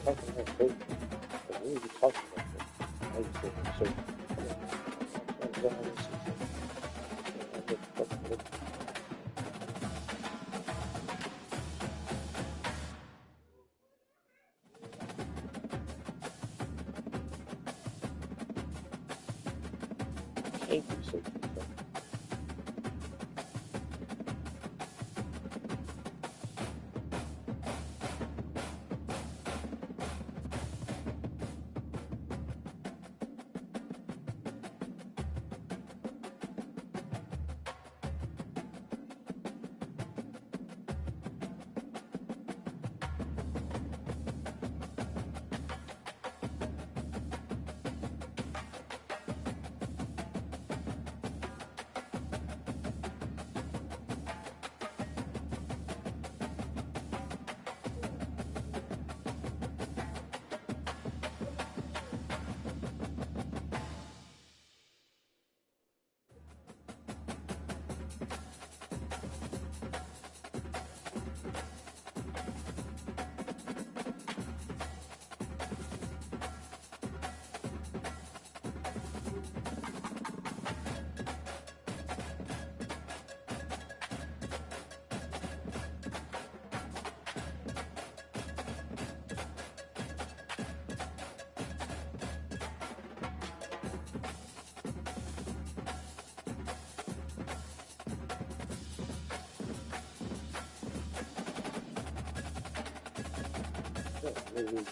How can I say? What are you talking about? I just said, so, can't be so. Maybe.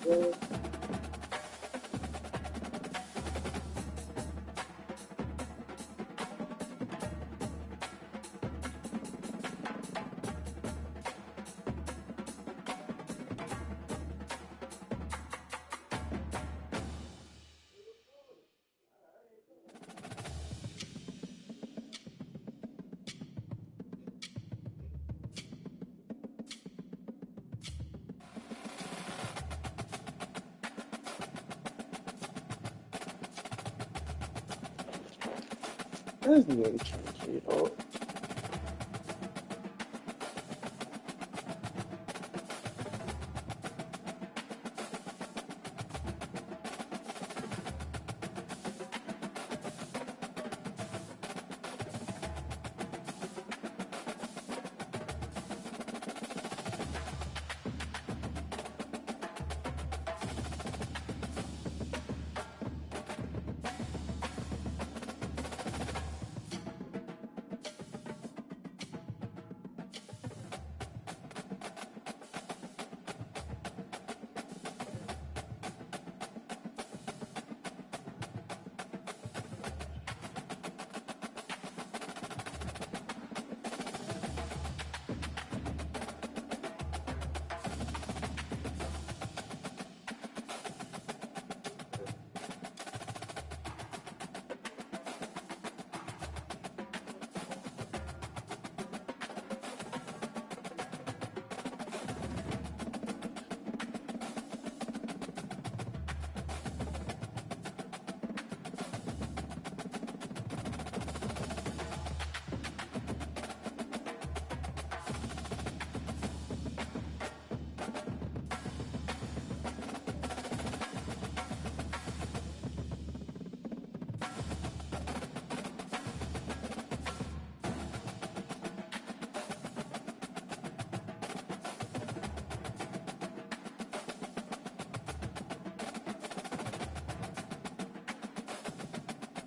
Yeah. That's really crazy, though.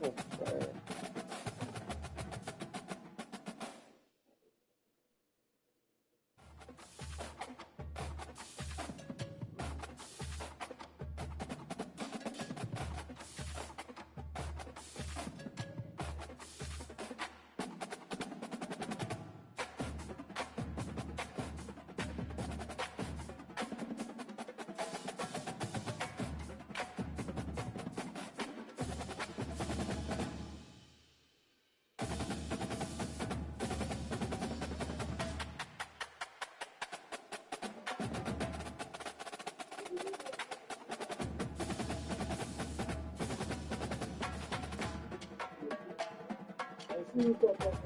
Okay. I see you got that.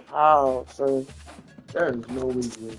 How, sir? There is no reason.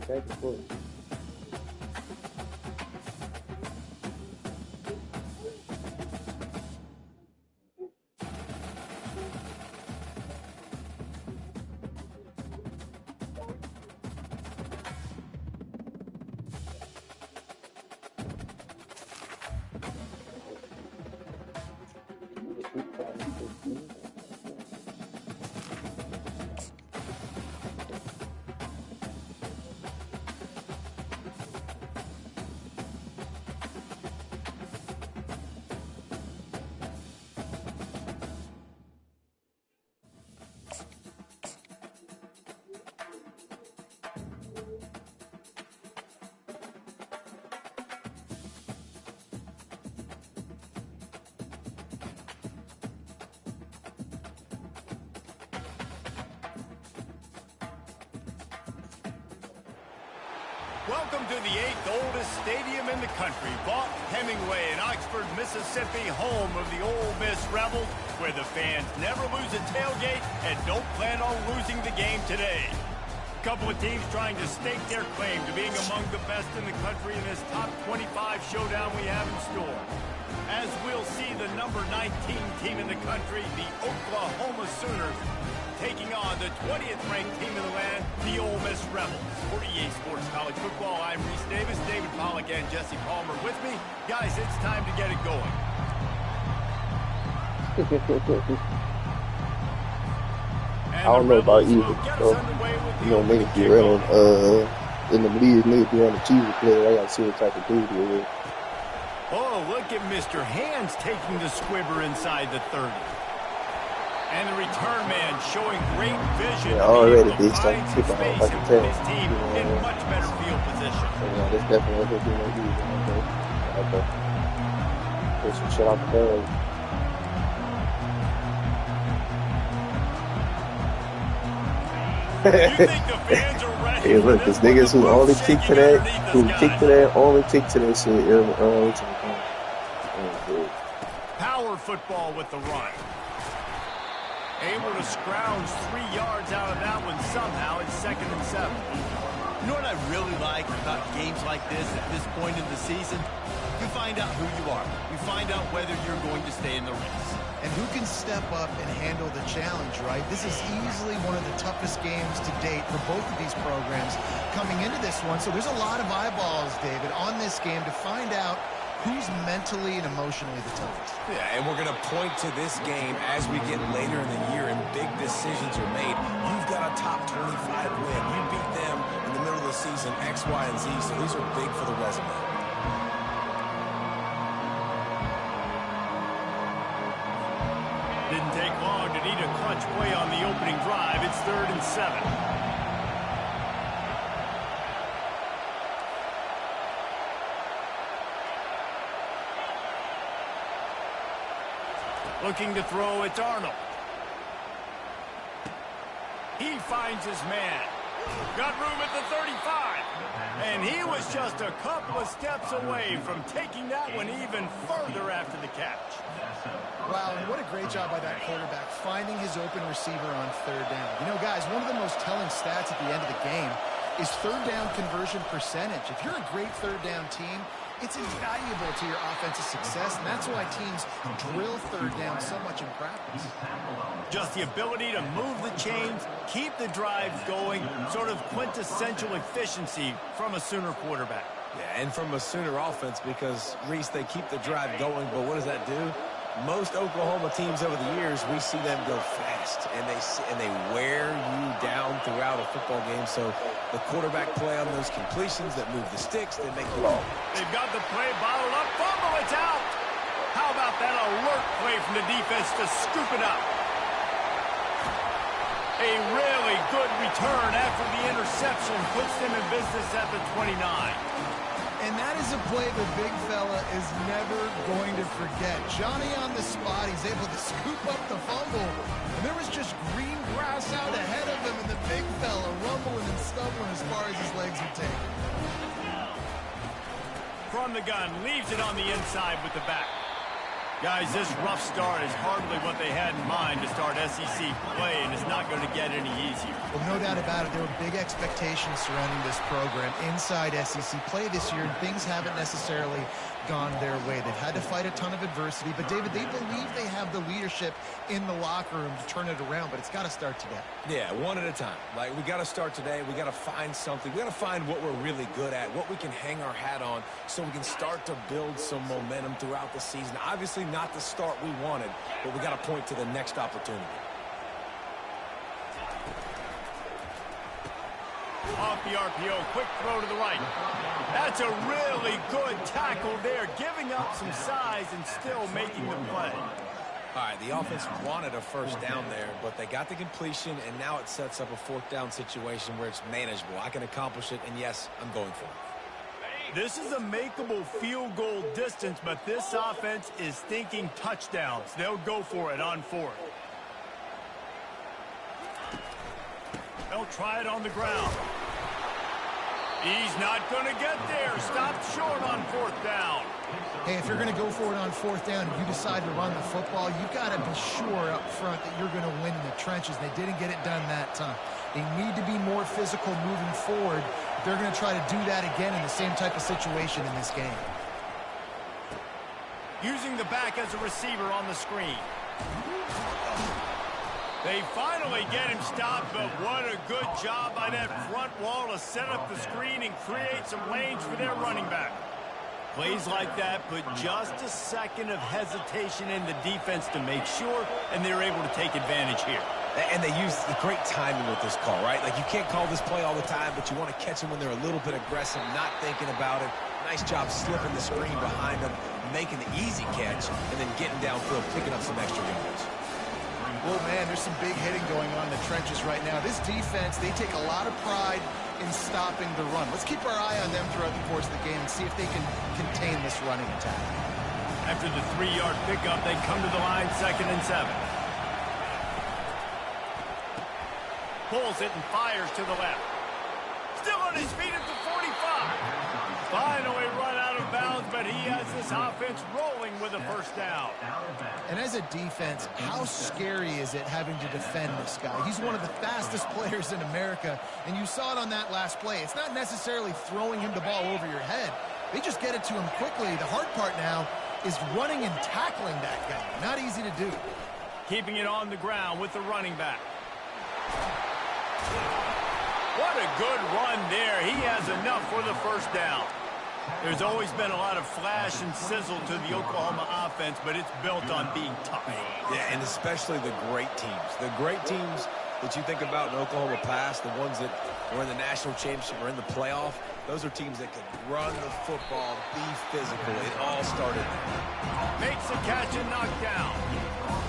back and forth. Welcome to the 8th oldest stadium in the country, Vaught Hemingway in Oxford, Mississippi, home of the Ole Miss Rebels, where the fans never lose a tailgate and don't plan on losing the game today. A couple of teams trying to stake their claim to being among the best in the country in this top 25 showdown we have in store. As we'll see the number 19 team in the country, the Oklahoma Sooners, taking on the 20th ranked team in the land, the Ole Miss Rebels. For EA Sports College Football, I'm Reese Davis, David Pollack, and Jesse Palmer with me. Guys, it's time to get it going. I don't know about you, so, niggas be right on, in the league, niggas be on the Chiefs player. I gotta see what type of dude he is. Oh, look at Mr. Hands taking the squibber inside the 30. And the return man showing great vision. Yeah, already to starting to find kick some off. I space can and tell. put his team in much better field position. Yeah, that's definitely what they're doing. Okay. Put some shit out the bag. You think the fans are ready? Hey, look, cause niggas who only kick to that, only kick to that shit. Power football with the run. Able to scrounge 3 yards out of that one somehow. It's 2nd and 7. You know what I really like about games like this at this point in the season? You find out who you are. You find out whether you're going to stay in the race. And who can step up and handle the challenge, right? This is easily one of the toughest games to date for both of these programs coming into this one. So there's a lot of eyeballs, David, on this game to find out who's mentally and emotionally the toughest. Yeah, and we're going to point to this game as we get later in the year and big decisions are made. You've got a top 25 win. You beat them in the middle of the season, X, Y, and Z, so these are big for the resume. Didn't take long to need a clutch play on the opening drive. It's 3rd and 7. Looking to throw, it's Arnold. He finds his man. Got room at the 35. And he was just a couple of steps away from taking that one even further after the catch. Wow, and what a great job by that quarterback, finding his open receiver on 3rd down. You know, guys, one of the most telling stats at the end of the game is 3rd down conversion percentage. If you're a great 3rd down team, it's invaluable to your offensive success, and that's why teams drill 3rd down so much in practice. Just the ability to move the chains, keep the drives going, sort of quintessential efficiency from a Sooner quarterback. Yeah, and from a Sooner offense because, Reese, they keep the drive going, but what does that do? Most Oklahoma teams over the years, we see them go fast, and they wear you down throughout a football game. So the quarterback play on those completions that move the sticks, they make the ball. They've got the play bottled up. Fumble, it's out. How about that alert play from the defense to scoop it up? A really good return after the interception puts them in business at the 29. And that is a play the big fella is never going to forget. Johnny on the spot, he's able to scoop up the fumble. And there was just green grass out ahead of him, and the big fella rumbling and stumbling as far as his legs would take. From the gun, leaves it on the inside with the back. Guys, this rough start is hardly what they had in mind to start SEC play, and it's not going to get any easier. Well, no doubt about it. There were big expectations surrounding this program inside SEC play this year, and things haven't necessarily gone their way. They've had to fight a ton of adversity, but David, they believe they have the leadership in the locker room to turn it around, but it's got to start today. Yeah, one at a time. Like, we got to start today. We got to find something. We got to find what we're really good at, what we can hang our hat on, so we can start to build some momentum throughout the season. Obviously, not the start we wanted, but we got to point to the next opportunity. Off the RPO, quick throw to the right. That's a really good tackle there, giving up some size and still making the play. All right, the offense wanted a first down there, but they got the completion, and now it sets up a fourth down situation where it's manageable. I can accomplish it, and yes, I'm going for it. This is a makeable field goal distance, but this offense is thinking touchdowns. They'll go for it on fourth. They'll try it on the ground. He's not going to get there. Stopped short on fourth down. Hey, if you're going to go for it on fourth down and you decide to run the football, you've got to be sure up front that you're going to win in the trenches. They didn't get it done that time. They need to be more physical moving forward. They're going to try to do that again in the same type of situation in this game. Using the back as a receiver on the screen. They finally get him stopped, but what a good job by that front wall to set up the screen and create some lanes for their running back. Plays like that put just a second of hesitation in the defense to make sure, and they're able to take advantage here. And they use the great timing with this call, right? Like, you can't call this play all the time, but you want to catch them when they're a little bit aggressive, not thinking about it. Nice job slipping the screen behind them, making the easy catch, and then getting downfield, picking up some extra yards. Well, man, there's some big hitting going on in the trenches right now. This defense, they take a lot of pride in stopping the run. Let's keep our eye on them throughout the course of the game and see if they can contain this running attack. After the 3-yard pickup, they come to the line, 2nd and 7. Pulls it and fires to the left. Still on his feet at the 45. Finally run out of bounds, but he has this offense rolling with a first down. And as a defense, how scary is it having to defend this guy? He's one of the fastest players in America, and you saw it on that last play. It's not necessarily throwing him the ball over your head. They just get it to him quickly. The hard part now is running and tackling that guy. Not easy to do. Keeping it on the ground with the running back. What a good run there. He has enough for the first down. There's always been a lot of flash and sizzle to the Oklahoma offense, but it's built on being tough. Yeah, and especially the great teams. The great teams that you think about in Oklahoma past, the ones that were in the national championship or in the playoff, those are teams that could run the football, be physical. It all started there. Makes a catch and knocked down.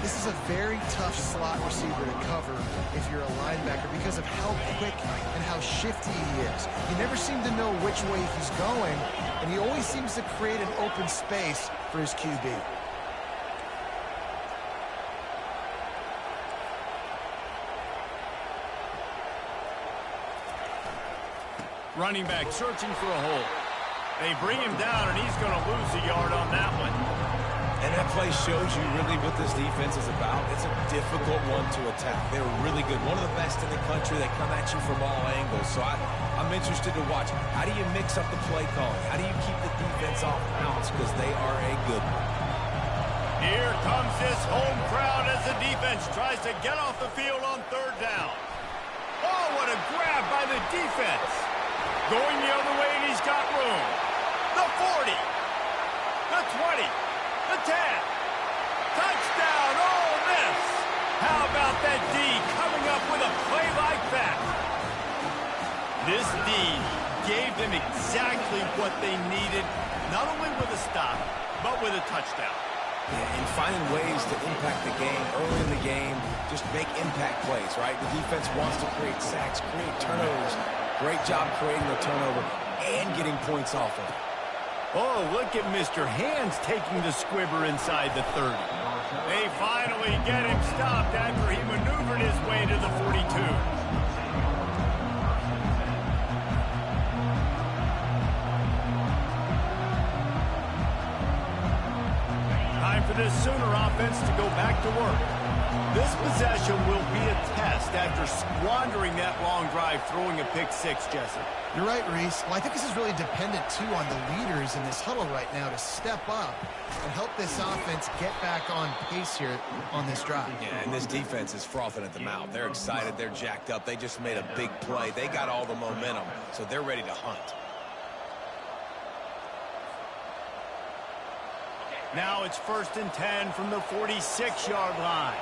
This is a very tough slot receiver to cover if you're a linebacker because of how quick and how shifty he is. You never seem to know which way he's going, and he always seems to create an open space for his QB. Running back searching for a hole. They bring him down, and he's going to lose a yard on that one. And that play shows you really what this defense is about. It's a difficult one to attack. They're really good. One of the best in the country. They come at you from all angles. So I'm interested to watch. How do you mix up the play calling? How do you keep the defense off balance? Because they are a good one. Here comes this home crowd as the defense tries to get off the field on 3rd down. Oh, what a grab by the defense. Going the other way, and he's got room. The 40. The 20. The 10. Touchdown, Ole Miss. How about that D coming up with a play like that? This D gave them exactly what they needed, not only with a stop, but with a touchdown. Yeah, and finding ways to impact the game early in the game, just make impact plays, right? The defense wants to create sacks, create turnovers. Great job creating the turnover and getting points off of it. Oh, look at Mr. Hands taking the squibber inside the 30. They finally get him stopped after he maneuvered his way to the 42. Time for for this Sooner offense to go back to work. This possession will be a test after squandering that long drive, throwing a pick six, Jesse. You're right, Reese. Well, I think this is really dependent, too, on the leaders in this huddle right now to step up and help this offense get back on pace here on this drive. Yeah, and this defense is frothing at the mouth. They're excited. They're jacked up. They just made a big play. They got all the momentum, so they're ready to hunt. Now it's 1st and 10 from the 46-yard line.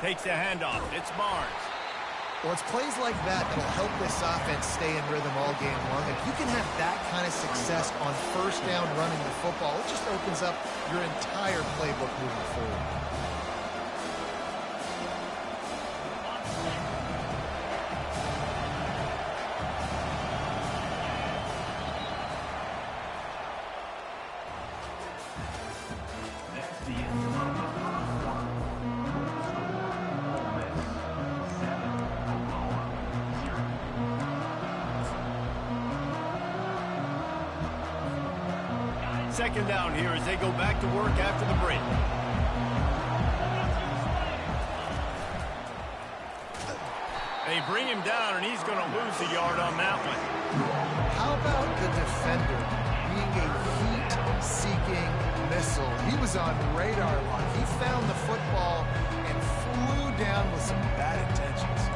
Takes the handoff. It's Barnes. Well, it's plays like that that'll help this offense stay in rhythm all game long. If you can have that kind of success on 1st down running the football, it just opens up your entire playbook moving forward. Second down here as they go back to work after the break. They bring him down, and he's going to lose a yard on that one. How about the defender being a heat-seeking missile? He was on radar lock. He found the football and flew down with some bad intentions.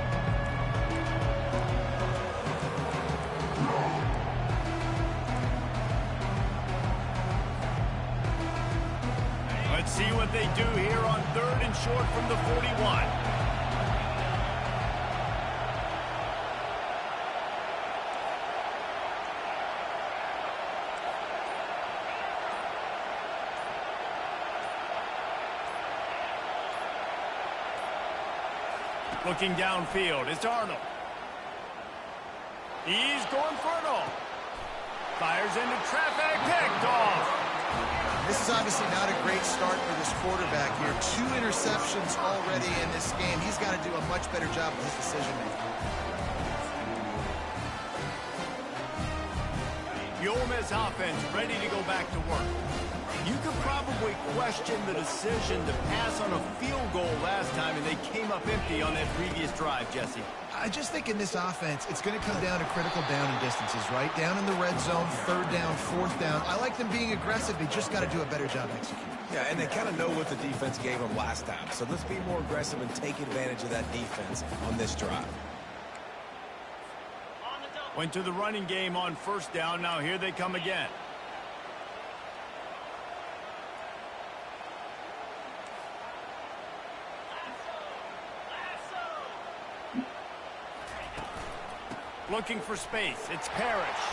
Let's see what they do here on 3rd and short from the 41. Looking downfield, it's Arnold. He's going for it all. Fires into traffic, picked off. This is obviously not a great start for this quarterback here. 2 interceptions already in this game. He's got to do a much better job with his decision-making. The Ole Miss offense ready to go back to work. You could probably question the decision to pass on a field goal last time, and they came up empty on that previous drive, Jesse. I just think in this offense, it's going to come down to critical down and distances, right? Down in the red zone, 3rd down, 4th down. I like them being aggressive. They just got to do a better job executing. Yeah, and they kind of know what the defense gave them last time. So let's be more aggressive and take advantage of that defense on this drive. Went to the running game on 1st down. Now here they come again. Looking for space. It's Parrish.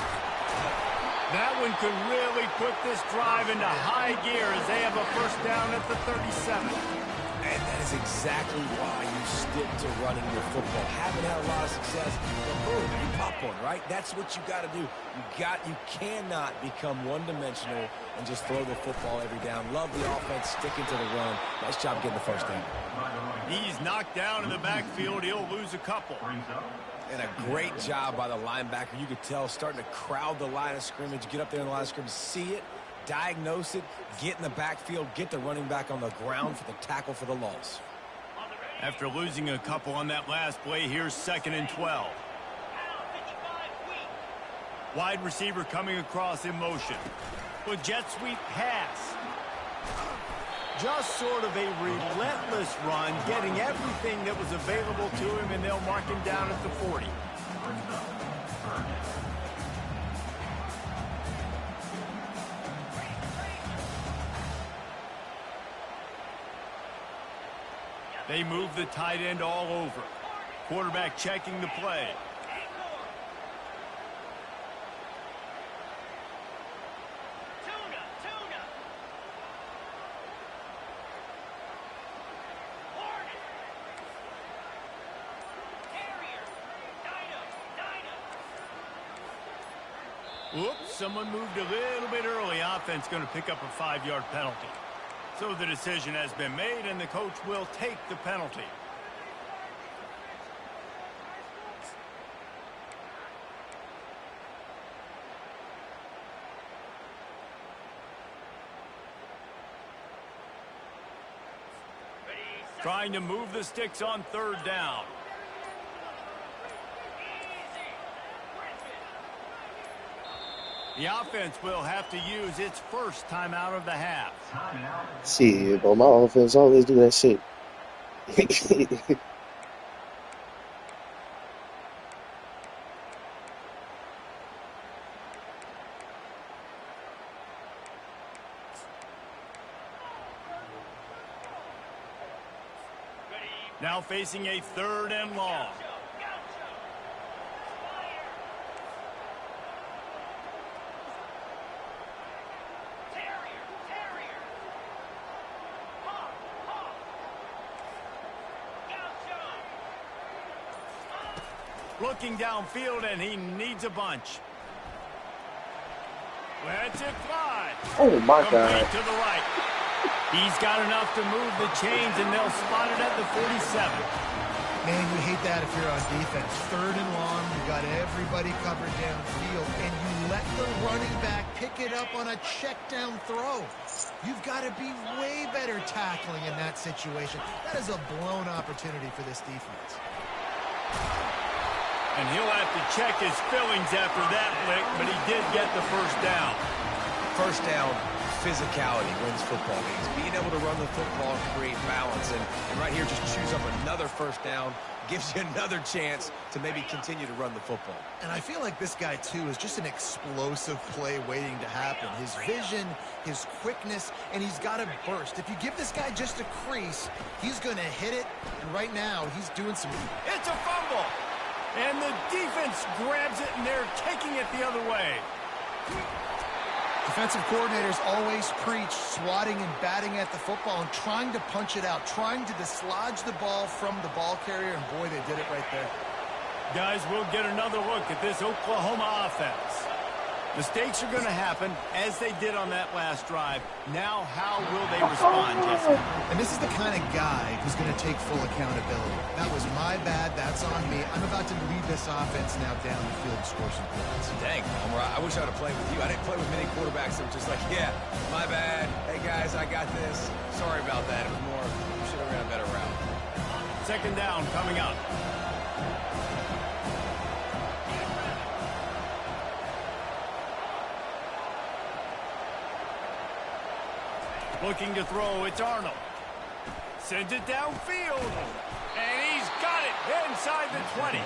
That one could really put this drive into high gear as they have a 1st down at the 37. And that is exactly why you stick to running your football. Haven't had a lot of success, but boom, you pop one, right? That's what you got to do. You cannot become one-dimensional and just throw the football every down. Love the offense, sticking to the run. Nice job getting the 1st down. He's knocked down in the backfield. He'll lose a couple. And a great job by the linebacker. You could tell starting to crowd the line of scrimmage, get up there in the line of scrimmage, see it, diagnose it, get in the backfield, get the running back on the ground for the tackle for the loss. After losing a couple on that last play, here's 2nd and 12. Wide receiver coming across in motion. With jet sweep pass. Just sort of a relentless run, getting everything that was available to him, and they'll mark him down at the 40. They move the tight end all over. Quarterback checking the play. Whoops, someone moved a little bit early. Offense going to pick up a 5-yard penalty. So the decision has been made, and the coach will take the penalty. Trying to move the sticks on third down. The offense will have to use its first timeout of the half. Shit, but my offense always do that shit. Now facing a 3rd and long. Looking downfield, and he needs a bunch. Lets it fly. Oh, my Complete God. to the right. He's got enough to move the chains, and they'll spot it at the 47. Man, you hate that if you're on defense. 3rd and long, you got everybody covered downfield, and you let the running back pick it up on a check down throw. You've got to be way better tackling in that situation. That is a blown opportunity for this defense. And he'll have to check his fillings after that lick, but he did get the first down. First down, physicality wins football games. Being able to run the football and create balance. And right here, just choose up another first down, gives you another chance to maybe continue to run the football. And I feel like this guy, too, is just an explosive play waiting to happen. His vision, his quickness, and he's got to burst. If you give this guy just a crease, he's going to hit it. And right now, he's doing some... It's a fumble. And the defense grabs it, and they're taking it the other way. Defensive coordinators always preach swatting and batting at the football and trying to punch it out, trying to dislodge the ball from the ball carrier, and boy, they did it right there. Guys, we'll get another look at this Oklahoma offense. Mistakes are going to happen, as they did on that last drive. Now, how will they respond, Jesse? And this is the kind of guy who's going to take full accountability. That was my bad. That's on me. I'm about to lead this offense now down the field and score some points. Dang, Homer, I wish I would have played with you. I didn't play with many quarterbacks that were just like, yeah, my bad. Hey, guys, I got this. Sorry about that. It was more, you should have ran a better route. 2nd down coming up. Looking to throw, it's Arnold. Sends it downfield. And he's got it inside the 20.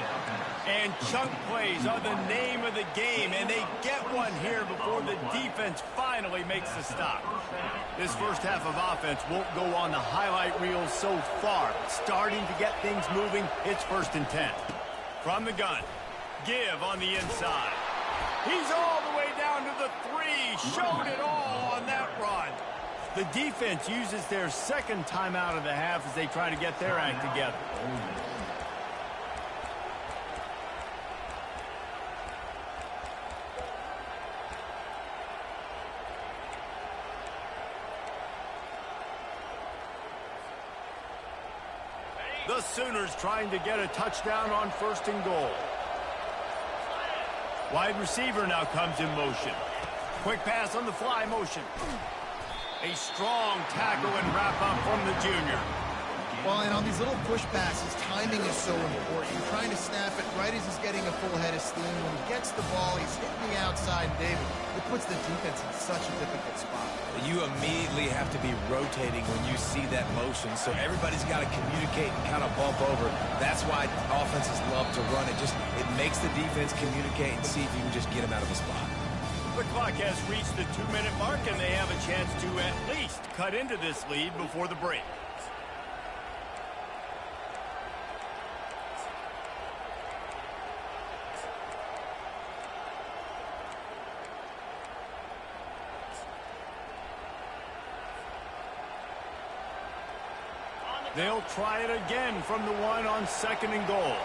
And chunk plays are the name of the game, and they get one here before the defense finally makes the stop. This first half of offense won't go on the highlight reel so far. Starting to get things moving, it's 1st and 10. From the gun, Give on the inside. He's all the way down to the 3. Showed it all on that run. The defense uses their 2nd timeout of the half as they try to get their act together. The Sooners trying to get a touchdown on 1st and goal. Wide receiver now comes in motion. Quick pass on the fly motion. A strong tackle and wrap up from the junior. Well, and on these little push passes, timing is so important. You're trying to snap it right as he's getting a full head of steam. When he gets the ball, he's hitting the outside, David. It puts the defense in such a difficult spot. You immediately have to be rotating when you see that motion, so everybody's got to communicate and kind of bump over. That's why offenses love to run it. It makes the defense communicate and see if you can just get them out of the spot. The clock has reached the 2-minute mark, and they have a chance to at least cut into this lead before the break. They'll try it again from the 1 on 2nd and goal.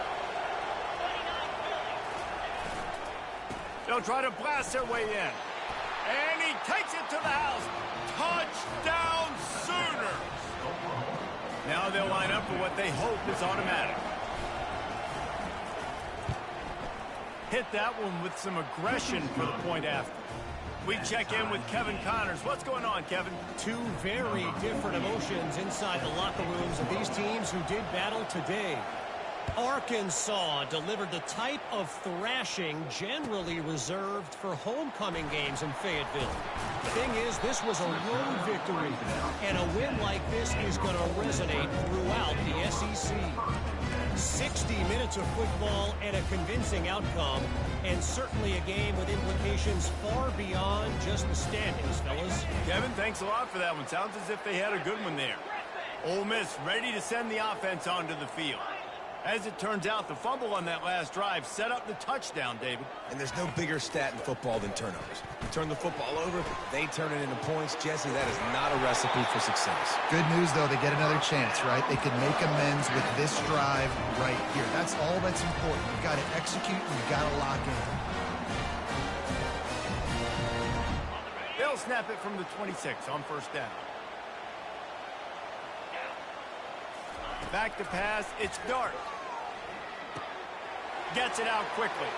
They'll try to blast their way in. And he takes it to the house. Touchdown, Now they'll line up for what they hope is automatic. Hit that one with some aggression for the point after. We check in with Kevin Connors. What's going on, Kevin? Two very different emotions inside the locker rooms of these teams who did battle today. Arkansas delivered the type of thrashing generally reserved for homecoming games in Fayetteville. The thing is, this was a road victory, and a win like this is going to resonate throughout the SEC. 60 minutes of football and a convincing outcome, and certainly a game with implications far beyond just the standings, fellas. Kevin, thanks a lot for that one. Sounds as if they had a good one there. Ole Miss ready to send the offense onto the field. As it turns out, the fumble on that last drive set up the touchdown, David. And there's no bigger stat in football than turnovers. You turn the football over, they turn it into points. Jesse, that is not a recipe for success. Good news, though, they get another chance, right? They can make amends with this drive right here. That's all that's important. You've got to execute and you've got to lock in. They'll snap it from the 26 on first down. Back to pass, it's Dart. Gets it out quickly.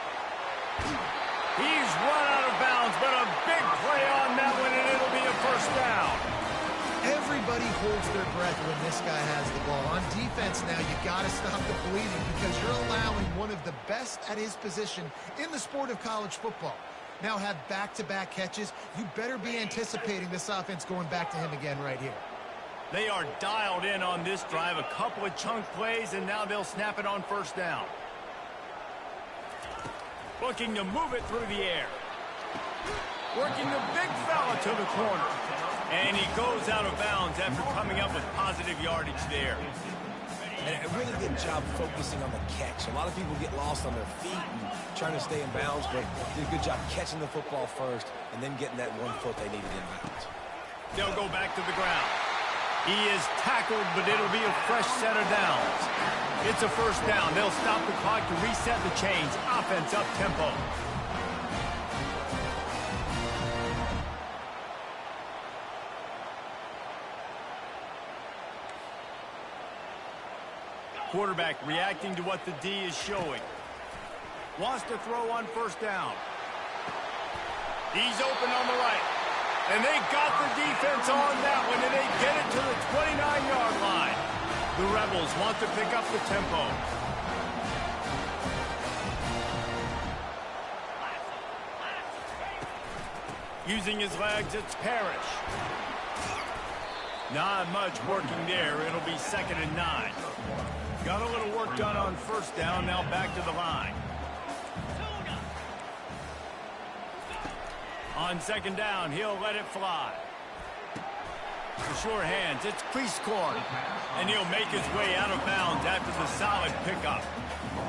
He's run out of bounds, but a big play on that one, and it'll be a first down. Everybody holds their breath when this guy has the ball. On defense now, you got to stop the bleeding because you're allowing one of the best at his position in the sport of college football. Now have back-to-back catches. You better be anticipating this offense going back to him again right here. They are dialed in on this drive. A couple of chunk plays, and now they'll snap it on first down. Looking to move it through the air. Working the big fella to the corner. And he goes out of bounds after coming up with positive yardage there. And a really good job focusing on the catch. A lot of people get lost on their feet and trying to stay in bounds, but did a good job catching the football first and then getting that 1 foot they needed in bounds. They'll go back to the ground. He is tackled, but it'll be a fresh set of downs. It's a first down. They'll stop the clock to reset the chains. Offense up tempo. Quarterback reacting to what the D is showing. Wants to throw on first down. He's open on the right. And they got the defense on that one, and they get it to the 29-yard line. The Rebels want to pick up the tempo. Using his legs, it's Parrish. Not much working there. It'll be 2nd and 9. Got a little work done on first down, now back to the line. On 2nd down, he'll let it fly. The sure hands, it's Cleescorn. And he'll make his way out of bounds after the solid pickup.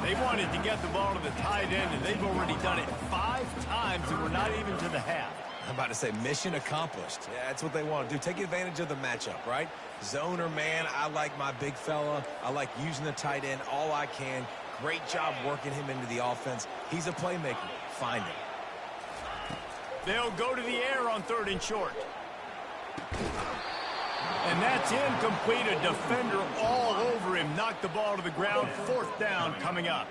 They wanted to get the ball to the tight end, and they've already done it 5 times, and we're not even to the half. I'm about to say mission accomplished. Yeah, that's what they want to do. Take advantage of the matchup, right? Zone or man, I like my big fella. I like using the tight end all I can. Great job working him into the offense. He's a playmaker. Find him. They'll go to the air on 3rd and short. And that's incomplete. A defender all over him. Knocked the ball to the ground. 4th down coming up.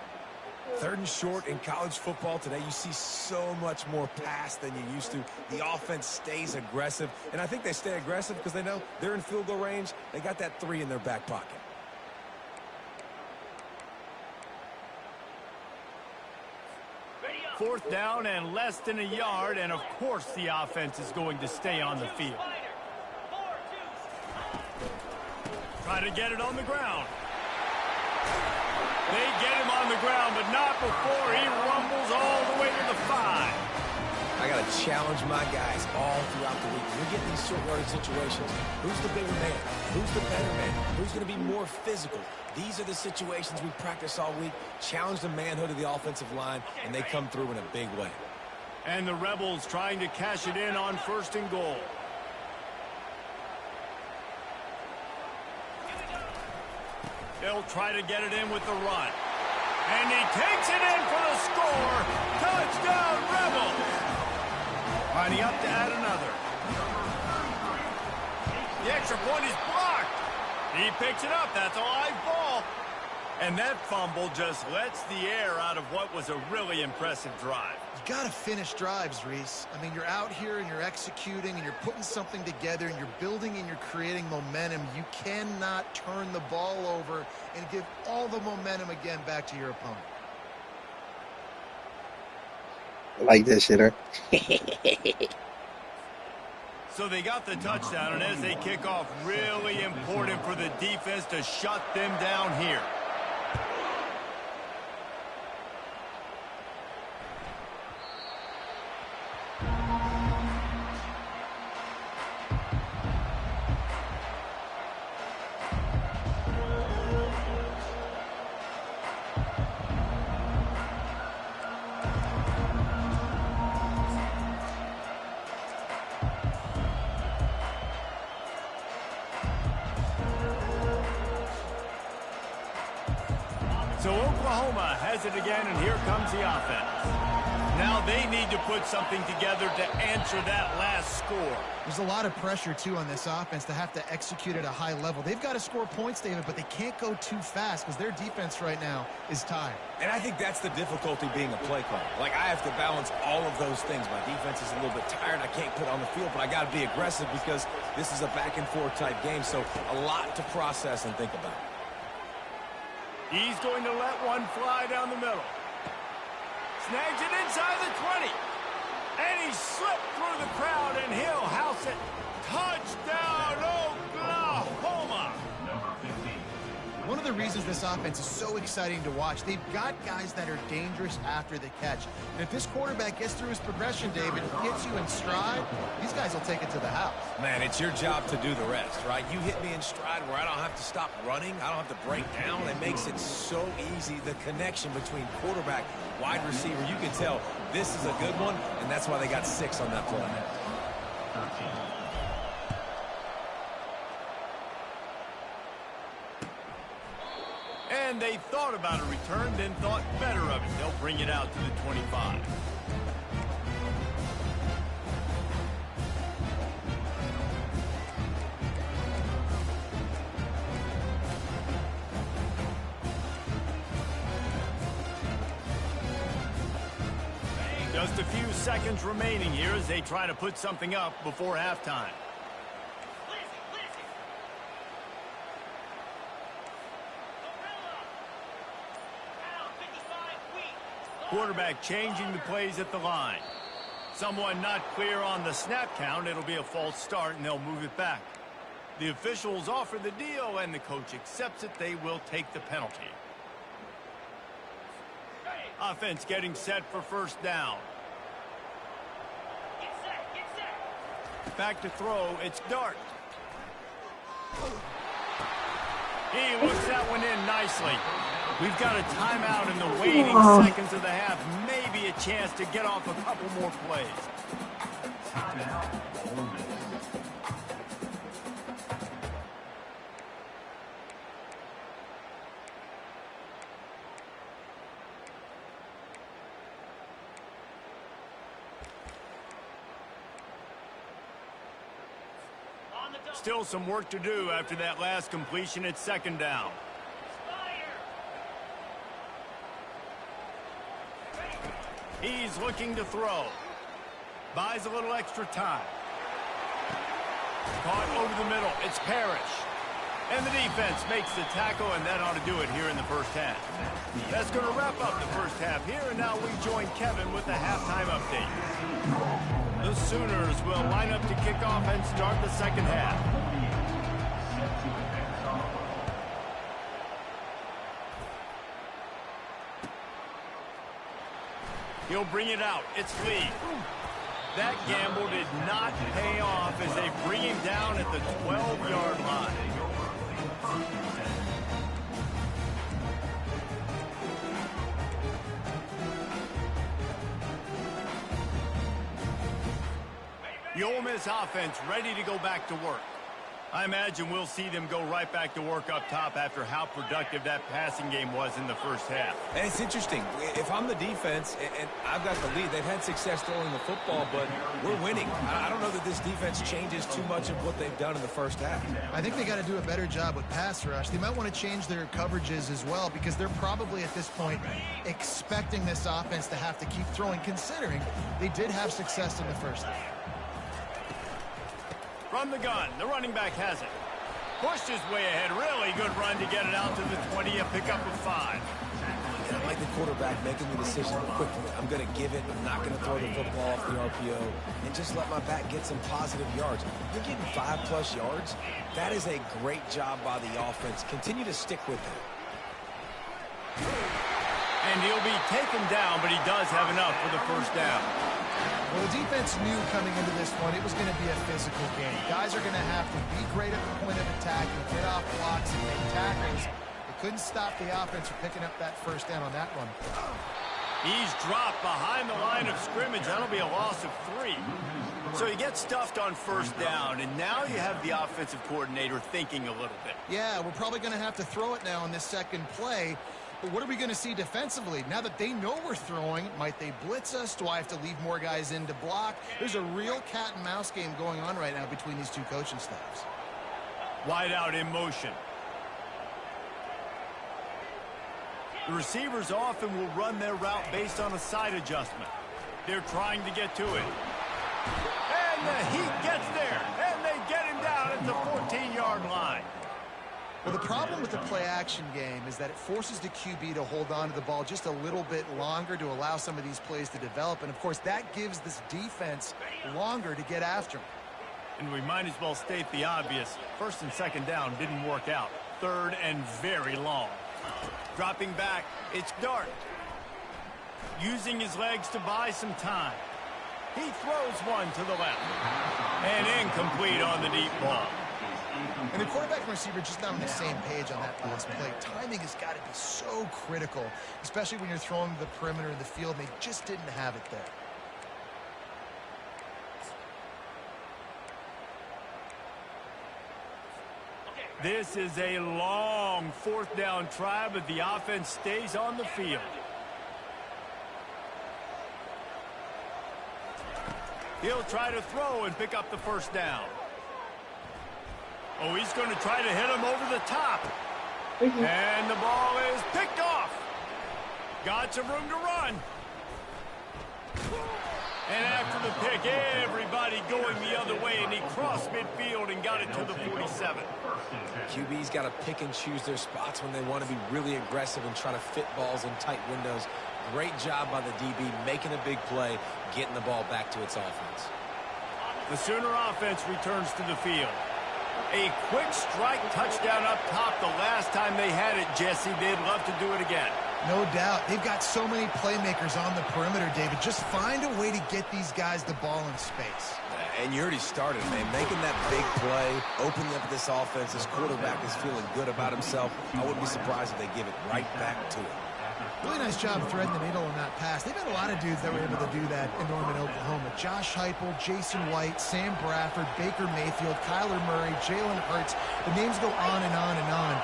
3rd and short in college football today. You see so much more pass than you used to. The offense stays aggressive. And I think they stay aggressive because they know they're in field goal range. They got that 3 in their back pocket. Fourth down and less than a yard, and of course the offense is going to stay on the field. Try to get it on the ground. They get him on the ground, but not before he rumbles all the way to the 5. I got to challenge my guys all throughout the week. When we get these short yardage situations, who's the bigger man? Who's the better man? Who's going to be more physical? These are the situations we practice all week. Challenge the manhood of the offensive line, and they come through in a big way. And the Rebels trying to cash it in on 1st and goal. They'll try to get it in with the run. And he takes it in for the score. Touchdown, Rebels. Lining up to add another. The extra point is blocked. He picks it up. That's a live ball. And that fumble just lets the air out of what was a really impressive drive. You got to finish drives, Reese. I mean, you're out here and you're executing and you're putting something together and you're building and you're creating momentum. You cannot turn the ball over and give all the momentum again back to your opponent. I like that shit, huh? So they got the touchdown, and as they kick off, really important for the defense to shut them down here. So Oklahoma has it again, and here comes the offense. Now they need to put something together to answer that last score. There's a lot of pressure, too, on this offense to have to execute at a high level. They've got to score points, David, but they can't go too fast because their defense right now is tired. And I think that's the difficulty being a play caller. Like, I have to balance all of those things. My defense is a little bit tired. I can't put it on the field, but I got to be aggressive because this is a back-and-forth type game, so a lot to process and think about. He's going to let one fly down the middle. Snags it inside the 20. And he slipped through the crowd, and he'll house it. Touchdown, Oklahoma! One of the reasons this offense is so exciting to watch, they've got guys that are dangerous after the catch. And if this quarterback gets through his progression, David, gets you in stride, these guys will take it to the house. Man, it's your job to do the rest, right? You hit me in stride where I don't have to stop running. I don't have to break down. It makes it so easy, the connection between quarterback, wide receiver. You can tell this is a good one, and that's why they got 6 on that play. And they thought about a return, then thought better of it. They'll bring it out to the 25. Just a few seconds remaining here as they try to put something up before halftime. Quarterback changing the plays at the line. Someone not clear on the snap count. It'll be a false start, and they'll move it back. The officials offer the deal, and the coach accepts it. They will take the penalty. Offense getting set for first down. Back to throw. It's Dart. He looks that one in nicely. We've got a timeout in the waiting seconds of the half. Maybe a chance to get off a couple more plays. Still some work to do after that last completion at second down. He's looking to throw. Buys a little extra time. Caught over the middle. It's Parrish. And the defense makes the tackle, and that ought to do it here in the first half. That's going to wrap up the first half here, and now we join Kevin with the halftime update. The Sooners will line up to kick off and start the second half. He'll bring it out. It's Lee. That gamble did not pay off as they bring him down at the 12-yard line. The Ole Miss offense ready to go back to work. I imagine we'll see them go right back to work up top after how productive that passing game was in the first half. And it's interesting. If I'm the defense and I've got the lead, they've had success throwing the football, but we're winning. I don't know that this defense changes too much of what they've done in the first half. I think they got to do a better job with pass rush. They might want to change their coverages as well because they're probably at this point expecting this offense to have to keep throwing, considering they did have success in the first half. From the gun, the running back has it. Pushed his way ahead. Really good run to get it out to the 20, a pickup of 5. And I like the quarterback making the decision quickly. I'm going to give it. I'm not going to throw the football off the RPO and just let my back get some positive yards. You're getting 5+ yards. That is a great job by the offense. Continue to stick with it. And he'll be taken down, but he does have enough for the first down. Well, the defense knew coming into this one it was going to be a physical game. Guys are going to have to be great at the point of attack and get off blocks and make tackles. They couldn't stop the offense from picking up that first down on that one. He's dropped behind the line of scrimmage. That'll be a loss of 3. So he gets stuffed on first down, and now you have the offensive coordinator thinking a little bit. Yeah, we're probably going to have to throw it now on this second play. But what are we going to see defensively? Now that they know we're throwing, might they blitz us? Do I have to leave more guys in to block? There's a real cat and mouse game going on right now between these two coaching staffs. Wide out in motion. The receivers often will run their route based on a side adjustment. They're trying to get to it. And the heat gets there. And they get him down at the 14-yard line. Well, the problem with the play-action game is that it forces the QB to hold on to the ball just a little bit longer to allow some of these plays to develop. And, of course, that gives this defense longer to get after him. And we might as well state the obvious. First and second down didn't work out. Third and very long. Dropping back, it's Dart. Using his legs to buy some time. He throws one to the left. And incomplete on the deep ball. And the quarterback and receiver just not on the same page on that last play. Timing has got to be so critical, especially when you're throwing to the perimeter of the field, and they just didn't have it there. This is a long fourth down try, but the offense stays on the field. He'll try to throw and pick up the first down. Oh, he's going to try to hit him over the top. And the ball is picked off. Got some room to run. And after the pick, everybody going the other way, and he crossed midfield and got it to the 47. QB's got to pick and choose their spots when they want to be really aggressive and try to fit balls in tight windows. Great job by the DB making a big play, getting the ball back to its offense. The Sooner offense returns to the field. A quick strike touchdown up top the last time they had it, Jesse. They'd love to do it again. No doubt. They've got so many playmakers on the perimeter, David. Just find a way to get these guys the ball in space. And you already started, man. Making that big play, opening up this offense. This quarterback is feeling good about himself. I wouldn't be surprised if they give it right back to him. Really nice job threading the needle on that pass. They've had a lot of dudes that were able to do that in Norman, Oklahoma. Josh Heupel, Jason White, Sam Bradford, Baker Mayfield, Kyler Murray, Jalen Hurts. The names go on and on and on.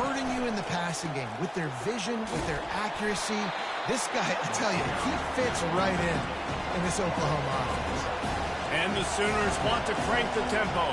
Hurting you in the passing game with their vision, with their accuracy. This guy, I tell you, he fits right in this Oklahoma offense. And the Sooners want to crank the tempo.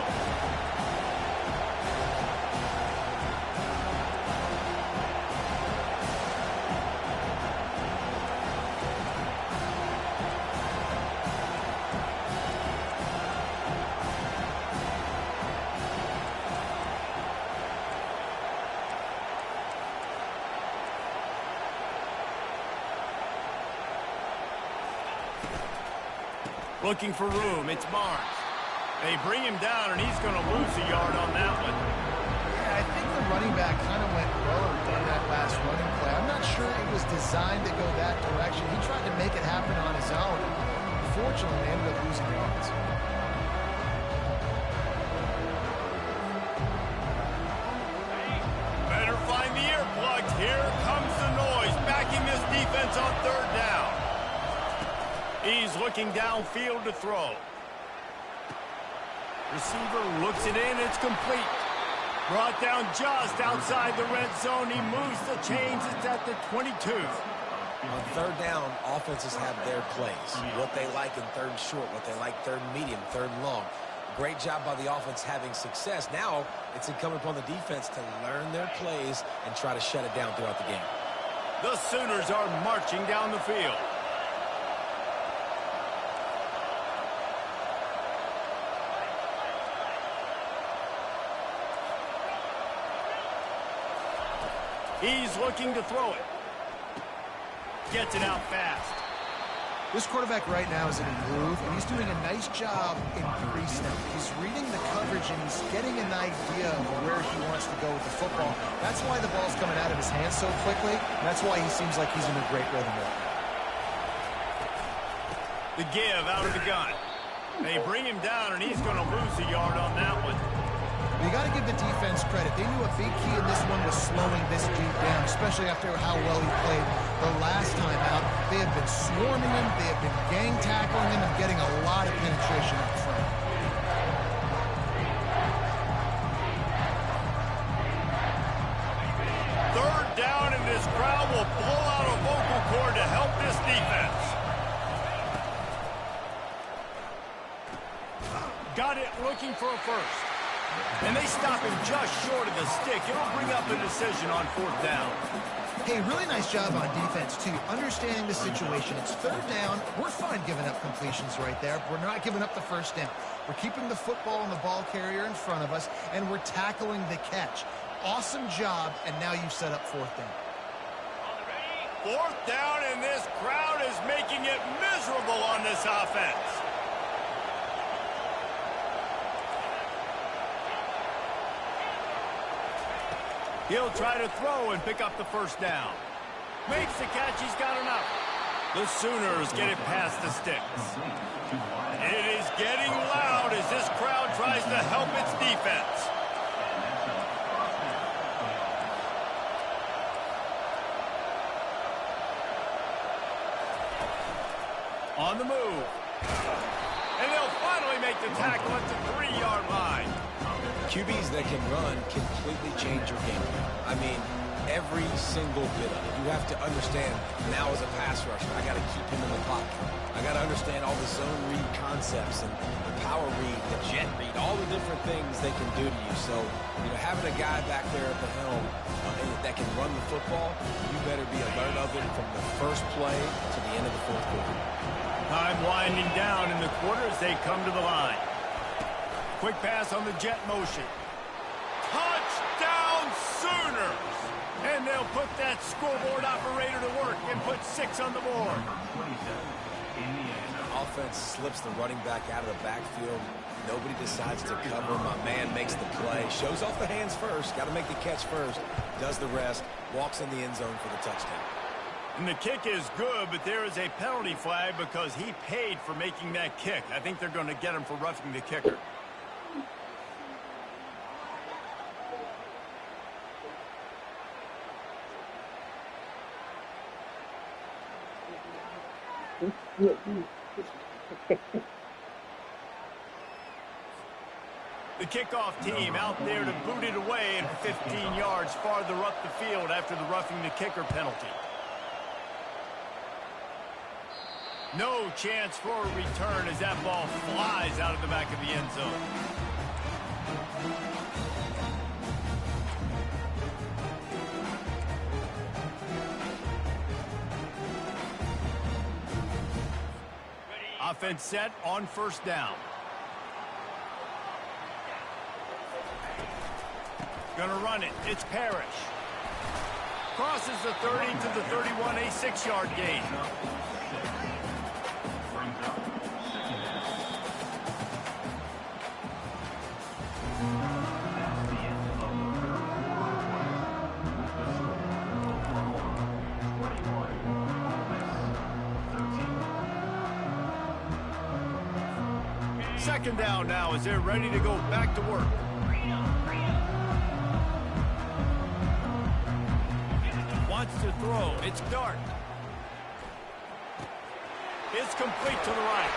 Looking for room, it's Barnes. They bring him down, and he's going to lose a yard on that one. Yeah, I think the running back kind of went rogue on that last running play. I'm not sure it was designed to go that direction. He tried to make it happen on his own. Unfortunately, they ended up losing yards. Better find the earplugs. Here comes the noise, backing this defense on third down. He's looking downfield to throw. Receiver looks it in. It's complete. Brought down just outside the red zone. He moves the chains. It's at the 22. On third down, offenses have their plays. What they like in third and short, what they like third and medium, third and long. Great job by the offense having success. Now it's incumbent upon the defense to learn their plays and try to shut it down throughout the game. The Sooners are marching down the field. He's looking to throw it. Gets it out fast. This quarterback right now is in a groove, and he's doing a nice job in pre-snap. He's reading the coverage, and he's getting an idea of where he wants to go with the football. That's why the ball's coming out of his hands so quickly, and that's why he seems like he's in a great rhythm right now. The give out of the gun. They bring him down, and he's going to lose a yard on that one. You got to give the defense credit. They knew a big key in this one was slowing this dude down, especially after how well he played the last time out. They have been swarming him. They have been gang tackling him and getting a lot of penetration up front. Third down, and this crowd will blow out a vocal cord to help this defense. Got it looking for a first. And they stop him just short of the stick. It'll bring up a decision on fourth down. Hey, really nice job on defense, too. Understanding the situation. It's third down. We're fine giving up completions right there. We're not giving up the first down. We're keeping the football and the ball carrier in front of us, and we're tackling the catch. Awesome job, and now you've set up fourth down. Fourth down, and this crowd is making it miserable on this offense. He'll try to throw and pick up the first down. Makes the catch. He's got enough. The Sooners get it past the sticks. It is getting loud as this crowd tries to help its defense. On the move. And they'll finally make the tackle at the 3-yard line. QBs that can run completely change your game plan. I mean, every single bit of it. You have to understand, now as a pass rusher, I got to keep him in the pocket. I got to understand all the zone read concepts and the power read, the jet read, all the different things they can do to you. So, having a guy back there at the helm that can run the football, you better be alert of it from the first play to the end of the fourth quarter. Time winding down in the quarter as they come to the line. Quick pass on the jet motion. Touchdown Sooners! And they'll put that scoreboard operator to work and put 6 on the board. Offense slips the running back out of the backfield. Nobody decides to cover. My man makes the play. Shows off the hands first. Got to make the catch first. Does the rest. Walks in the end zone for the touchdown. And the kick is good, but there is a penalty flag because he paid for making that kick. I think they're going to get him for roughing the kicker. The kickoff team out there to boot it away and 15 yards farther up the field after the roughing the kicker penalty. No chance for a return as that ball flies out of the back of the end zone. Offense set on first down. Gonna run it. It's Parrish. Crosses the 30 to the 31, a 6-yard gain. Second down now as they're ready to go back to work. Wants to throw. It's Dart. It's complete to the right.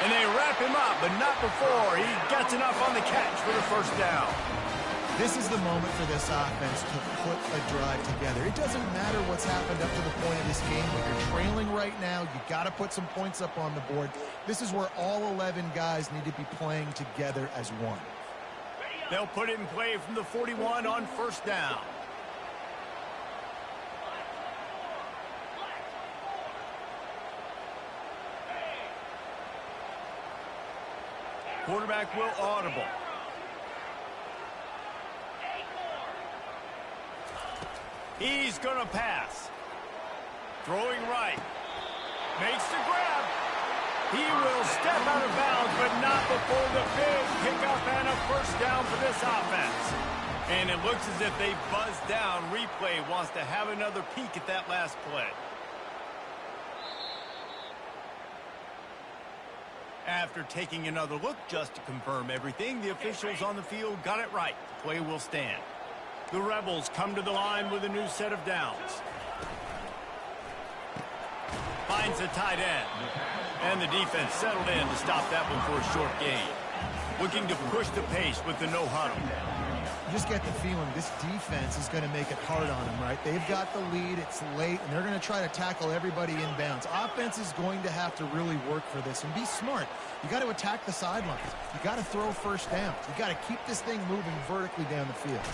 And they wrap him up, but not before he gets enough on the catch for the first down. This is the moment for this offense to put a drive together. It doesn't matter what's happened up to the point of this game, but you're trailing right now. You got to put some points up on the board. This is where all 11 guys need to be playing together as one. They'll put it in play from the 41 on first down. Quarterback will audible. He's going to pass. Throwing right. Makes the grab. He will step out of bounds, but not before the big pickup and a first down for this offense. And it looks as if they buzzed down. Replay wants to have another peek at that last play. After taking another look just to confirm everything, the officials on the field got it right. The play will stand. The Rebels come to the line with a new set of downs. Finds the tight end. And the defense settled in to stop that one for a short gain. Looking to push the pace with the no huddle. You just get the feeling this defense is going to make it hard on them, right? They've got the lead, it's late, and they're going to try to tackle everybody inbounds. Offense is going to have to really work for this and be smart. You got to attack the sidelines. You got to throw first downs. You got to keep this thing moving vertically down the field.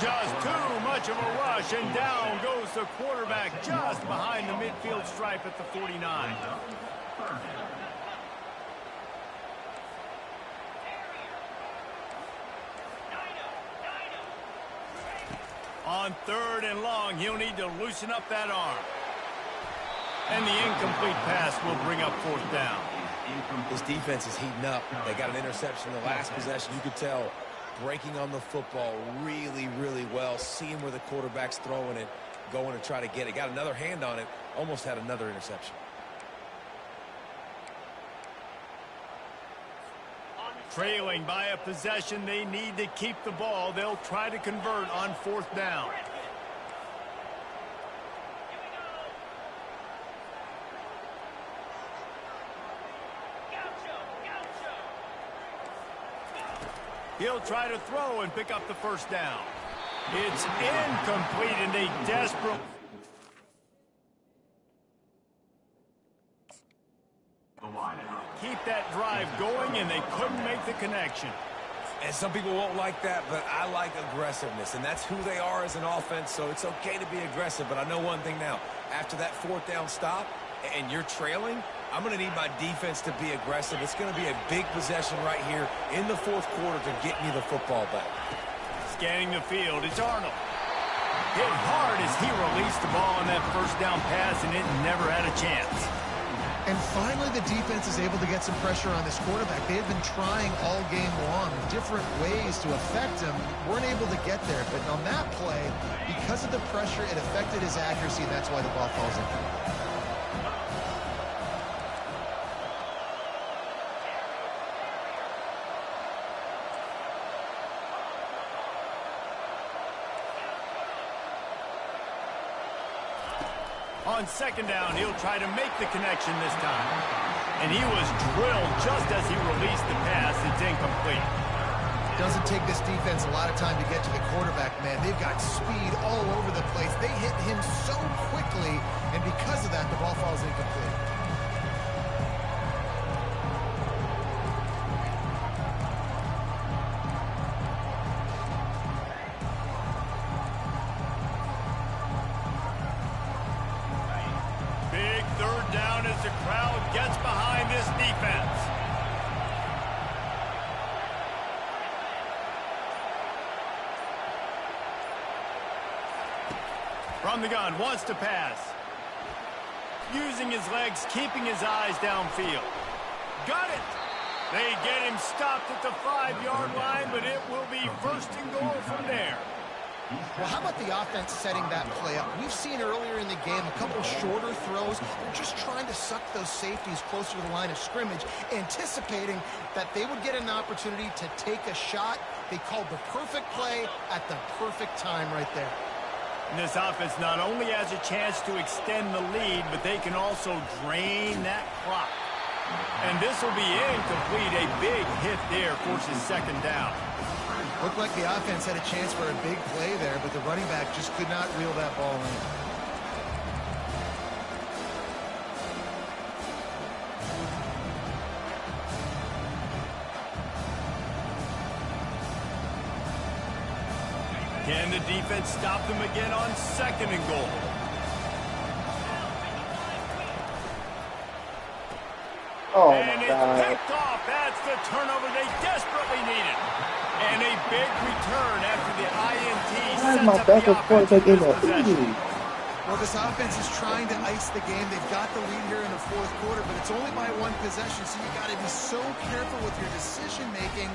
Just too much of a rush, and down goes the quarterback just behind the midfield stripe at the 49. On third and long, he'll need to loosen up that arm. And the incomplete pass will bring up fourth down. This defense is heating up. They got an interception in the last possession. You could tell breaking on the football really, really well, seeing where the quarterback's throwing it, going to try to get it. Got another hand on it, almost had another interception. Trailing by a possession, they need to keep the ball. They'll try to convert on fourth down. He'll try to throw and pick up the first down. It's incomplete, and they desperately... keep that drive going, and they couldn't make the connection. And some people won't like that, but I like aggressiveness, and that's who they are as an offense, so it's okay to be aggressive. But I know one thing now. After that fourth down stop and you're trailing, I'm going to need my defense to be aggressive. It's going to be a big possession right here in the fourth quarter to get me the football back. Scanning the field, it's Arnold. Hit hard as he released the ball on that first down pass, and it never had a chance. And finally, the defense is able to get some pressure on this quarterback. They have been trying all game long different ways to affect him. Weren't able to get there. But on that play, because of the pressure, it affected his accuracy, and that's why the ball falls in. On second down, he'll try to make the connection this time. And he was drilled just as he released the pass. It's incomplete. Doesn't take this defense a lot of time to get to the quarterback, man. They've got speed all over the place. They hit him so quickly, and because of that, the ball falls incomplete. The crowd gets behind this defense. From the gun, wants to pass. Using his legs, keeping his eyes downfield. Got it! They get him stopped at the 5-yard line, but it will be first and goal from there. Well, how about the offense setting that play up? We've seen earlier in the game a couple shorter throws. They're just trying to suck those safeties closer to the line of scrimmage, anticipating that they would get an opportunity to take a shot. They called the perfect play at the perfect time right there. And this offense not only has a chance to extend the lead, but they can also drain that clock. And this will be incomplete. A big hit there forces second down. Looked like the offense had a chance for a big play there, but the running back just could not reel that ball in. Can the defense stop them again on 2nd and goal? Oh, And my it's God. picked off. That's the turnover they desperately needed. And a big return after the INT Why is sets my up the backup offense quarterback with in this that possession. field? Well, this offense is trying to ice the game. They've got the lead here in the 4th quarter, but it's only by 1 possession, so you got to be so careful with your decision-making,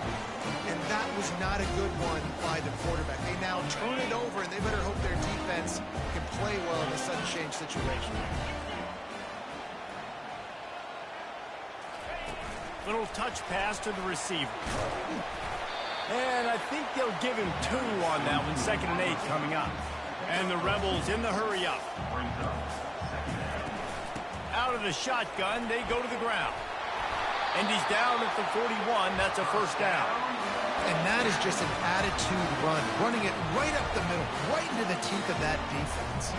and that was not a good one by the quarterback. They now turn it over, and they better hope their defense can play well in a sudden change situation. Little touch pass to the receiver. And I think they'll give him 2 on that one. 2nd and 8 coming up. And the Rebels in the hurry up. Out of the shotgun, they go to the ground. And he's down at the 41. That's a first down. And that is just an attitude run, running it right up the middle, right into the teeth of that defense.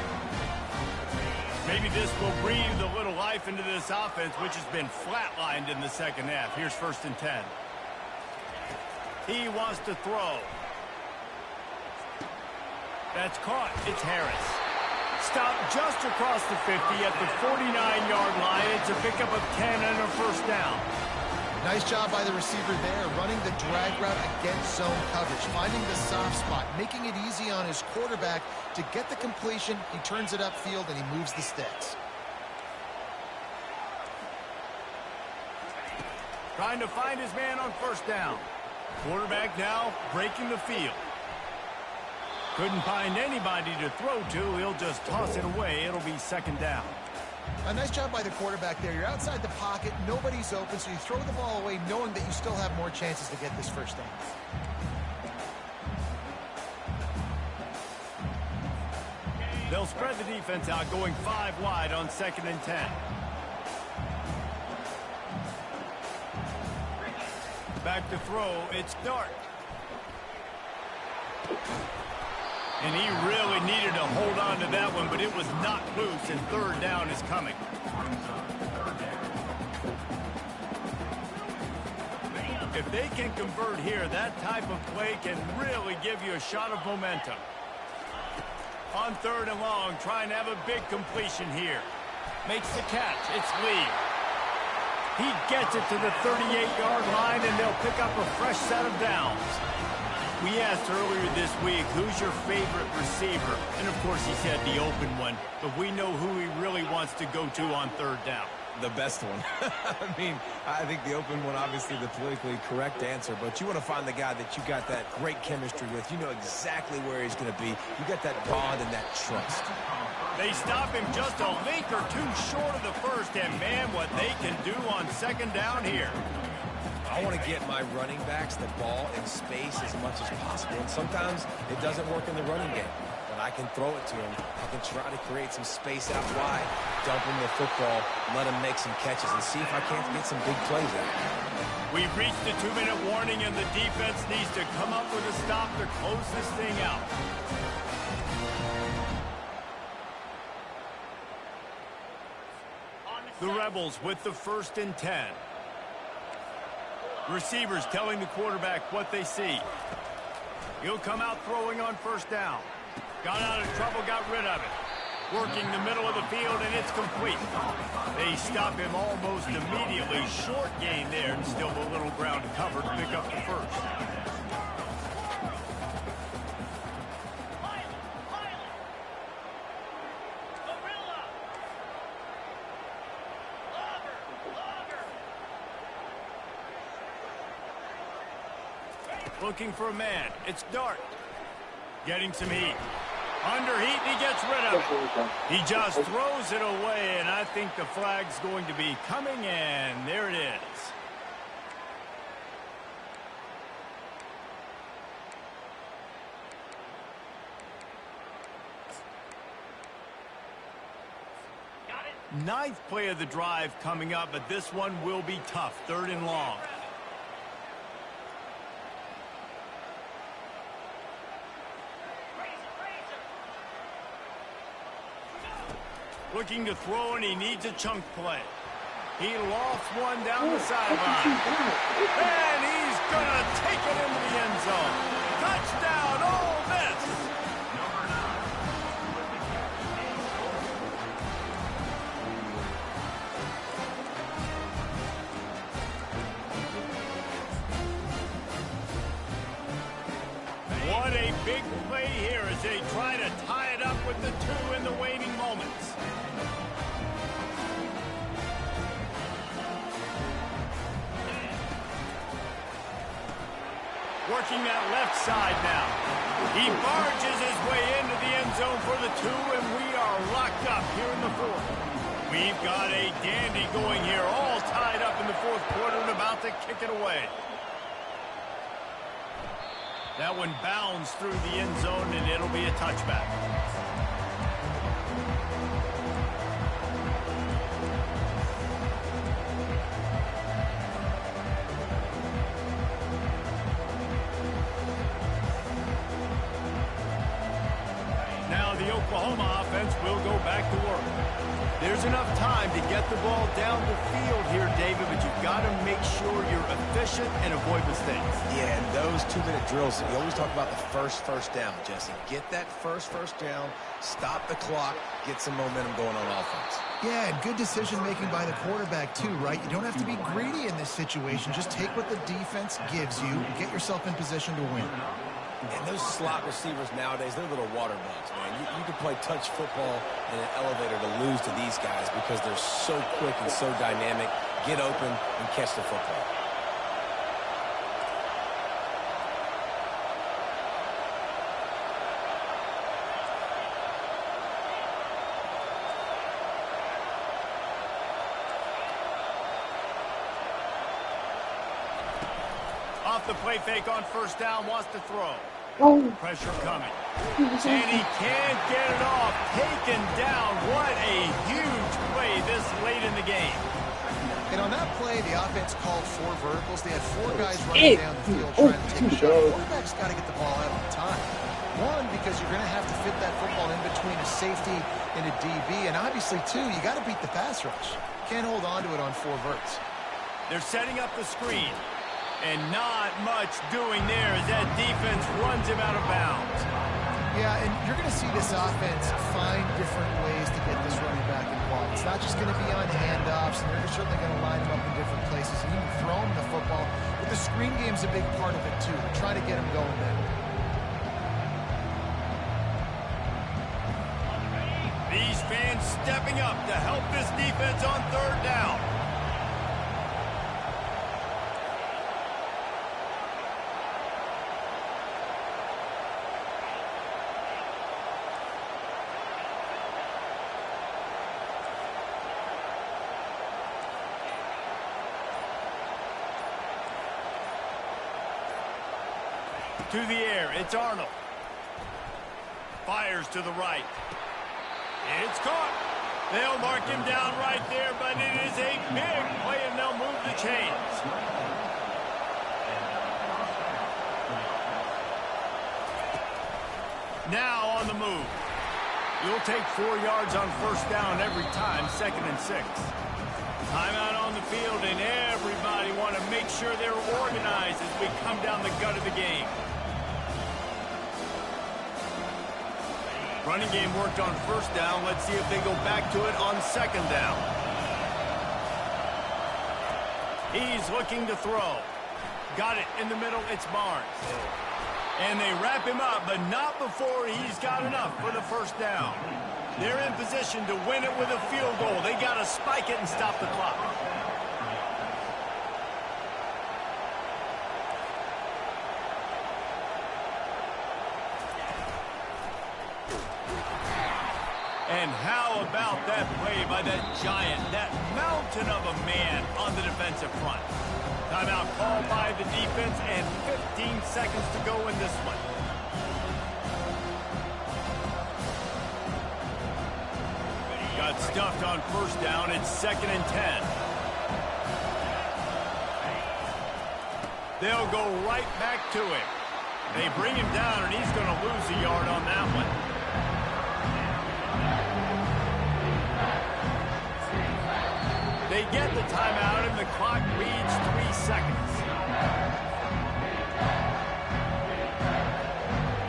Maybe this will breathe a little life into this offense, which has been flatlined in the second half. Here's 1st and 10. He wants to throw. That's caught. It's Harris. Stopped just across the 50 at the 49-yard line. It's a pickup of 10 and a first down. Nice job by the receiver there, running the drag route against zone coverage, finding the soft spot, making it easy on his quarterback to get the completion. He turns it upfield, and he moves the sticks. Trying to find his man on first down. Quarterback now breaking the field. Couldn't find anybody to throw to. He'll just toss it away. It'll be 2nd down. A nice job by the quarterback there. You're outside the pocket. Nobody's open, so you throw the ball away knowing that you still have more chances to get this first down. They'll spread the defense out, going 5 wide on 2nd and 10. Back to throw. It's Dart. And he really needed to hold on to that one, but it was knocked loose, and 3rd down is coming. If they can convert here, that type of play can really give you a shot of momentum. On 3rd and long, trying to have a big completion here. Makes the catch. It's Lee. He gets it to the 38-yard line, and they'll pick up a fresh set of downs. We asked earlier this week, who's your favorite receiver? And, of course, he said the open one. But we know who he really wants to go to on 3rd down. The best one. I mean, I think the open one, obviously the politically correct answer, but you want to find the guy that you got that great chemistry with. You know exactly where he's going to be. You got that bond and that trust. They stop him just a link or 2 short of the first, and man, what they can do on 2nd down here. I want to get my running backs the ball in space as much as possible, and sometimes it doesn't work in the running game. But I can throw it to him. I can try to create some space out wide, dump him the football, let him make some catches, and see if I can't get some big plays out. We've reached the 2-minute warning, and the defense needs to come up with a stop to close this thing out. The Rebels with the 1st and 10. Receivers telling the quarterback what they see. He'll come out throwing on 1st down. Got out of trouble, got rid of it. Working the middle of the field, and it's complete. They stop him almost immediately. Short gain there, and still a little ground covered to pick up the 1st. Looking for a man. It's Dart. Getting some heat. Under heat, and he gets rid of it. He just throws it away, and I think the flag's going to be coming, and there it is. Ninth play of the drive coming up, but this one will be tough. 3rd and long. Looking to throw, and he needs a chunk play. He lofts one down the sideline. And he's going to take it into the end zone. Touchdown, Ole Miss! What a big play here as they try to tie it up with the 2 in the waning moments. Working that left side now. He barges his way into the end zone for the 2, and we are locked up here in the 4th. We've got a dandy going here, all tied up in the 4th quarter and about to kick it away. That one bounds through the end zone, and it'll be a touchback. Now the Oklahoma offense will go back to work. There's enough time to get the ball down the field here, David, but you've got to make sure you're efficient and avoid mistakes. Yeah, and those 2-minute drills, you always talk about the first down, Jesse. Get that first down, stop the clock, get some momentum going on offense. Yeah, and good decision-making by the quarterback, too, right? You don't have to be greedy in this situation. Just take what the defense gives you and get yourself in position to win. And those slot receivers nowadays, they're little water bugs, man. You can play touch football in an elevator to lose to these guys because they're so quick and so dynamic. Get open and catch the football. Off the play fake on 1st down, wants to throw. Pressure coming. And he can't get it off. Taken down. What a huge play this late in the game. And on that play, the offense called 4 verticals. They had 4 guys running down the field trying to take a shot. The quarterback's got to get the ball out on time. One, because you're going to have to fit that football in between a safety and a DB. And obviously, 2, you got to beat the pass rush. Can't hold on to it on 4 verts. They're setting up the screen. And not much doing there as that defense runs him out of bounds. Yeah, and you're going to see this offense find different ways to get this running back involved. It's not just going to be on handoffs, and they're certainly going to line him up in different places and even throw him the football. But the screen game's a big part of it, too. They're trying to get him going there. These fans stepping up to help this defense on 3rd down. To the air, it's Arnold. Fires to the right. It's caught. They'll mark him down right there, but it is a big play, and they'll move the chains. Now on the move. You'll take 4 yards on 1st down every time, 2nd and 6. Timeout on the field, and everybody want to make sure they're organized as we come down the gut of the game. Running game worked on 1st down. Let's see if they go back to it on 2nd down. He's looking to throw. Got it in the middle. It's Barnes. And they wrap him up, but not before he's got enough for the 1st down. They're in position to win it with a field goal. They got to spike it and stop the clock. And how about that play by that giant, that mountain of a man on the defensive front? Timeout called by the defense and 15 seconds to go in this one. Got stuffed on first down. It's 2nd and 10. They'll go right back to him. They bring him down, and he's going to lose a yard on that one. They get the timeout, and the clock reads 3 seconds.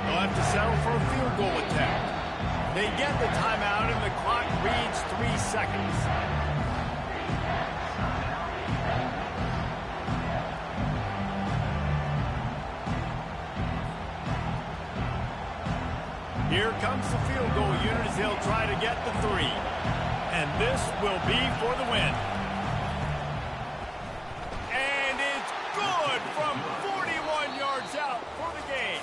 They'll have to settle for a field goal attempt. They get the timeout, and the clock reads 3 seconds. Here comes the field goal unit as they'll try to get the 3. And this will be for the win. And it's good from 41 yards out for the game.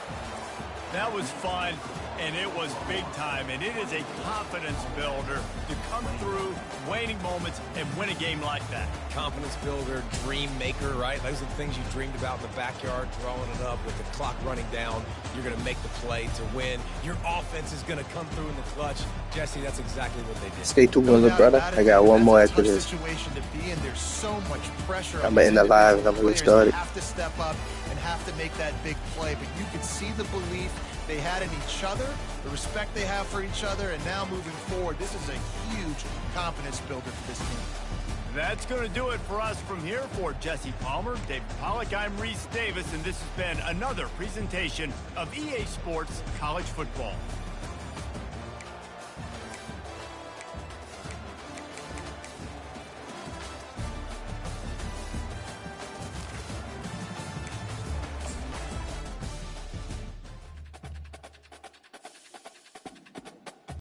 That was fun, and it was big time, and it is a confidence builder to come through waning moments and win a game like that. Confidence builder, dream maker, right? Those are the things you dreamed about in the backyard, drawing it up with the clock running down. You're going to make the play to win. Your offense is going to come through in the clutch. Jesse, that's exactly what they did. Stay tuned, little brother. I got one more after this. Situation to be in. There's so much pressure. I'm in the live, and I'm going to start it. Have to step up and have to make that big play, but you can see the belief they had in each other, the respect they have for each other, and now moving forward, this is a huge confidence builder for this team. That's going to do it for us from here. For Jesse Palmer, David Pollack, I'm Reese Davis, and this has been another presentation of EA Sports College Football.